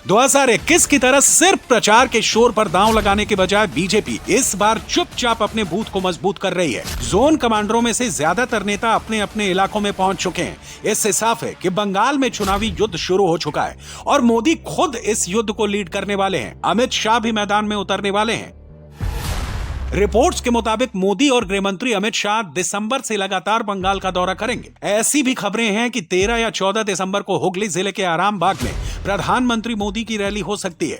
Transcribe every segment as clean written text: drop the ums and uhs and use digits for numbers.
2021 की तरह सिर्फ प्रचार के शोर पर दांव लगाने के बजाय बीजेपी इस बार चुपचाप अपने बूथ को मजबूत कर रही है। जोन कमांडरों में से ज्यादातर नेता अपने अपने इलाकों में पहुंच चुके हैं। इससे साफ है कि बंगाल में चुनावी युद्ध शुरू हो चुका है और मोदी खुद इस युद्ध को लीड करने वाले हैं। अमित शाह भी मैदान में उतरने वाले हैं। रिपोर्ट्स के मुताबिक मोदी और गृह मंत्री अमित शाह दिसंबर से लगातार बंगाल का दौरा करेंगे। ऐसी भी खबरें हैं कि 13 या 14 दिसंबर को हुगली जिले के आरामबाग में प्रधानमंत्री मोदी की रैली हो सकती है।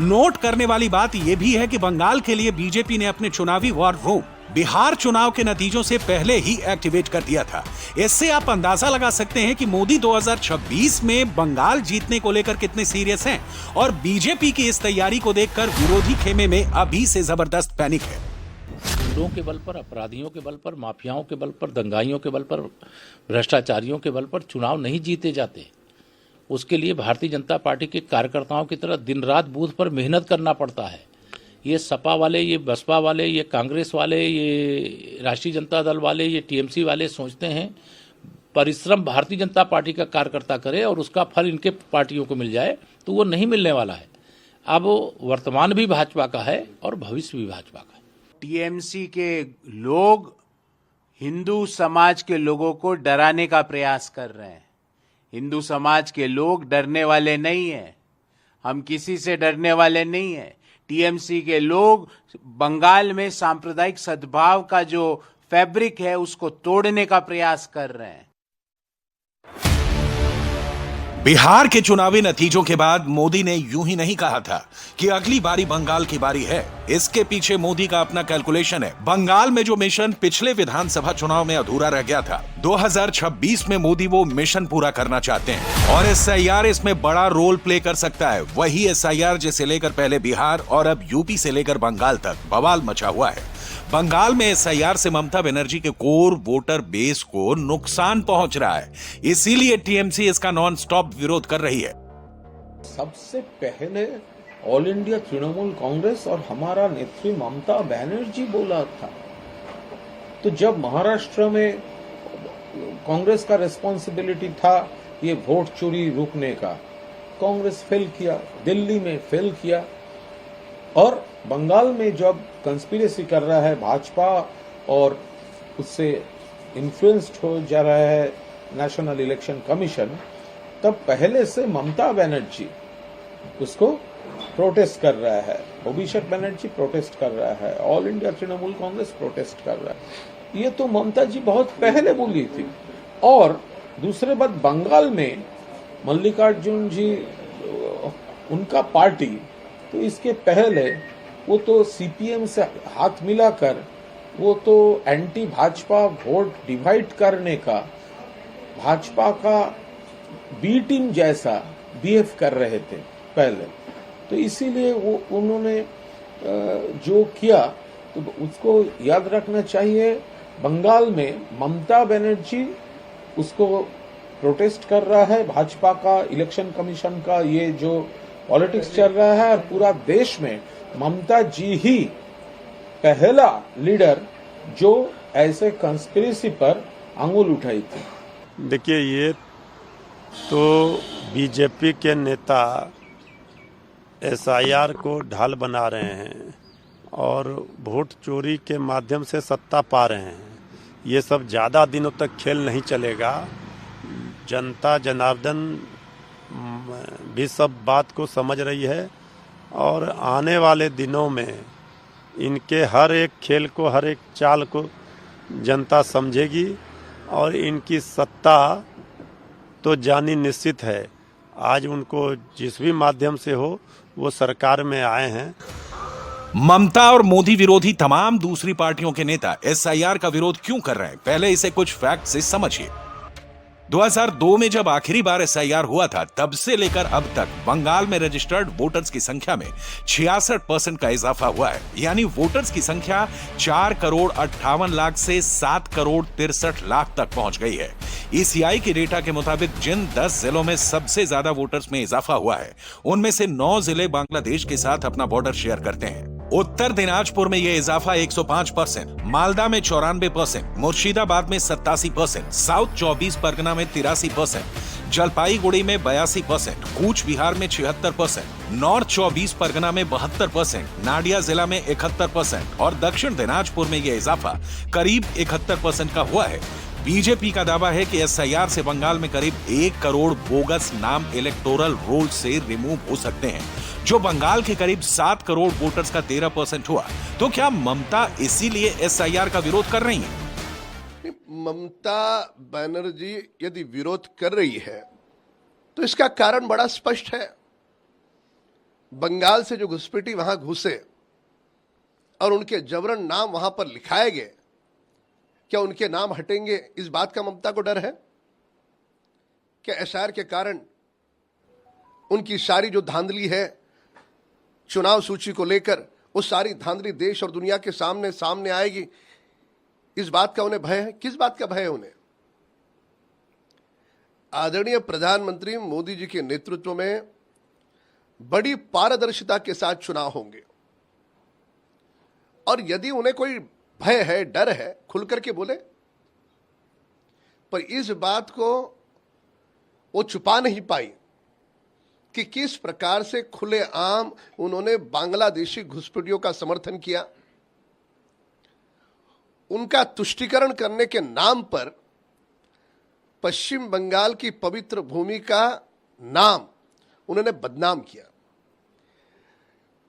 नोट करने वाली बात यह भी है कि बंगाल के लिए बीजेपी ने अपने चुनावी वॉर रूम बिहार चुनाव के नतीजों से पहले ही एक्टिवेट कर दिया था। इससे आप अंदाजा लगा सकते हैं कि मोदी 2026 में बंगाल जीतने को लेकर कितने सीरियस हैं और बीजेपी की इस तैयारी को देखकर विरोधी खेमे में अभी से जबरदस्त पैनिक है। गुंडों के बल पर, अपराधियों के बल पर, माफियाओं के बल पर, दंगाइयों के बल पर, भ्रष्टाचारियों के बल पर चुनाव नहीं जीते जाते। उसके लिए भारतीय जनता पार्टी के कार्यकर्ताओं की तरह दिन रात बूथ पर मेहनत करना पड़ता है। ये सपा वाले, ये बसपा वाले, ये कांग्रेस वाले, ये राष्ट्रीय जनता दल वाले, ये टीएमसी वाले सोचते हैं परिश्रम भारतीय जनता पार्टी का कार्यकर्ता करे और उसका फल इनके पार्टियों को मिल जाए, तो वो नहीं मिलने वाला है। अब वर्तमान भी भाजपा का है और भविष्य भी भाजपा का है। टीएमसी के लोग हिंदू समाज के लोगों को डराने का प्रयास कर रहे हैं। हिंदू समाज के लोग डरने वाले नहीं हैं। हम किसी से डरने वाले नहीं हैं। टीएमसी के लोग बंगाल में सांप्रदायिक सद्भाव का जो फैब्रिक है उसको तोड़ने का प्रयास कर रहे हैं। बिहार के चुनावी नतीजों के बाद मोदी ने यूं ही नहीं कहा था कि अगली बारी बंगाल की बारी है। इसके पीछे मोदी का अपना कैलकुलेशन है। बंगाल में जो मिशन पिछले विधानसभा चुनाव में अधूरा रह गया था, 2026 में मोदी वो मिशन पूरा करना चाहते हैं और एसआईआर इसमें बड़ा रोल प्ले कर सकता है। वही एसआईआर जिसे लेकर पहले बिहार और अब यूपी से लेकर बंगाल तक बवाल मचा हुआ है। बंगाल में एसआईआर से ममता बनर्जी के कोर वोटर बेस को नुकसान पहुंच रहा है, इसीलिए टीएमसी इसका नॉन स्टॉप विरोध कर रही है। सबसे पहले ऑल इंडिया तृणमूल कांग्रेस और हमारा नेत्री ममता बनर्जी बोला था। तो जब महाराष्ट्र में कांग्रेस का रिस्पॉन्सिबिलिटी था ये वोट चोरी रोकने का, कांग्रेस फेल किया, दिल्ली में फेल किया, और बंगाल में जब कंस्पिरेसी कर रहा है भाजपा और उससे इन्फ्लुएंस्ड हो जा रहा है नेशनल इलेक्शन कमीशन, तब पहले से ममता बनर्जी उसको प्रोटेस्ट कर रहा है, अभिषेक बनर्जी प्रोटेस्ट कर रहा है, all India Trinamool Congress protest कर रहा है। ये तो ममता जी बहुत पहले बोली थी। और दूसरे बात, बंगाल में मल्लिकार्जुन जी उनका पार्टी, तो इसके पहले वो तो सीपीएम से हाथ मिलाकर वो तो एंटी भाजपा वोट डिवाइड करने का भाजपा का बी टीम जैसा बिहेव कर रहे थे पहले। तो इसीलिए वो उन्होंने जो किया तो उसको याद रखना चाहिए। बंगाल में ममता बनर्जी उसको प्रोटेस्ट कर रहा है, भाजपा का इलेक्शन कमीशन का ये जो पॉलिटिक्स चल रहा है, और पूरा देश में ममता जी ही पहला लीडर जो ऐसे कंस्पिरेसी पर अंगुल उठाई थी। देखिए, ये तो बीजेपी के नेता एसआईआर को ढाल बना रहे हैं और वोट चोरी के माध्यम से सत्ता पा रहे हैं। ये सब ज़्यादा दिनों तक खेल नहीं चलेगा। जनता जनार्दन भी सब बात को समझ रही है और आने वाले दिनों में इनके हर एक खेल को, हर एक चाल को जनता समझेगी और इनकी सत्ता तो जानी निश्चित है। आज उनको जिस भी माध्यम से हो वो सरकार में आए हैं। ममता और मोदी विरोधी तमाम दूसरी पार्टियों के नेता एसआईआर का विरोध क्यों कर रहे हैं, पहले इसे कुछ फैक्ट से समझिए। 2002 में जब आखिरी बार एसआईआर हुआ था, तब से लेकर अब तक बंगाल में रजिस्टर्ड वोटर्स की संख्या में 66% का इजाफा हुआ है। यानी वोटर्स की संख्या 4,58,00,000 से 7,63,00,000 तक पहुंच गई है। ईसीआई के डेटा के मुताबिक जिन 10 जिलों में सबसे ज्यादा वोटर्स में इजाफा हुआ है, उनमें से 9 जिले बांग्लादेश के साथ अपना बॉर्डर शेयर करते हैं। उत्तर दिनाजपुर में यह इजाफा 105%, मालदा में 94%, मुर्शिदाबाद में 87%, साउथ 24 परगना में 83%, जलपाईगुड़ी में 82%, कूच बिहार में 76%, नॉर्थ 24 परगना में 72%, नाडिया जिला में 71% और दक्षिण दिनाजपुर में यह इजाफा करीब 71% का हुआ है। बीजेपी का दावा है कि एसआईआर से बंगाल में करीब 1 करोड़ बोगस नाम इलेक्टोरल रोल से रिमूव हो सकते हैं, जो बंगाल के करीब 7 करोड़ वोटर्स का 13% हुआ। तो क्या ममता इसीलिए एसआईआर का विरोध कर रही हैं? ममता बनर्जी यदि विरोध कर रही है तो इसका कारण बड़ा स्पष्ट है। बंगाल से जो घुसपैठी वहां घुसे और उनके जबरन नाम वहां पर लिखाए गए, क्या उनके नाम हटेंगे, इस बात का ममता को डर है? क्या एसआईआर के कारण उनकी सारी जो धांधली है चुनाव सूची को लेकर, वो सारी धांधली देश और दुनिया के सामने आएगी, इस बात का उन्हें भय है? किस बात का भय है उन्हें? आदरणीय प्रधानमंत्री मोदी जी के नेतृत्व में बड़ी पारदर्शिता के साथ चुनाव होंगे और यदि उन्हें कोई भय है, डर है, खुल करके बोले। पर इस बात को वो छुपा नहीं पाई कि किस प्रकार से खुलेआम उन्होंने बांग्लादेशी घुसपैठियों का समर्थन किया। उनका तुष्टीकरण करने के नाम पर पश्चिम बंगाल की पवित्र भूमि का नाम उन्होंने बदनाम किया।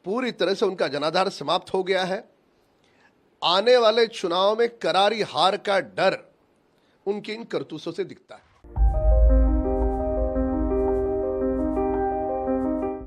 पूरी तरह से उनका जनाधार समाप्त हो गया है। आने वाले चुनाव में करारी हार का डर उनकी इन करतूतों से दिखता है।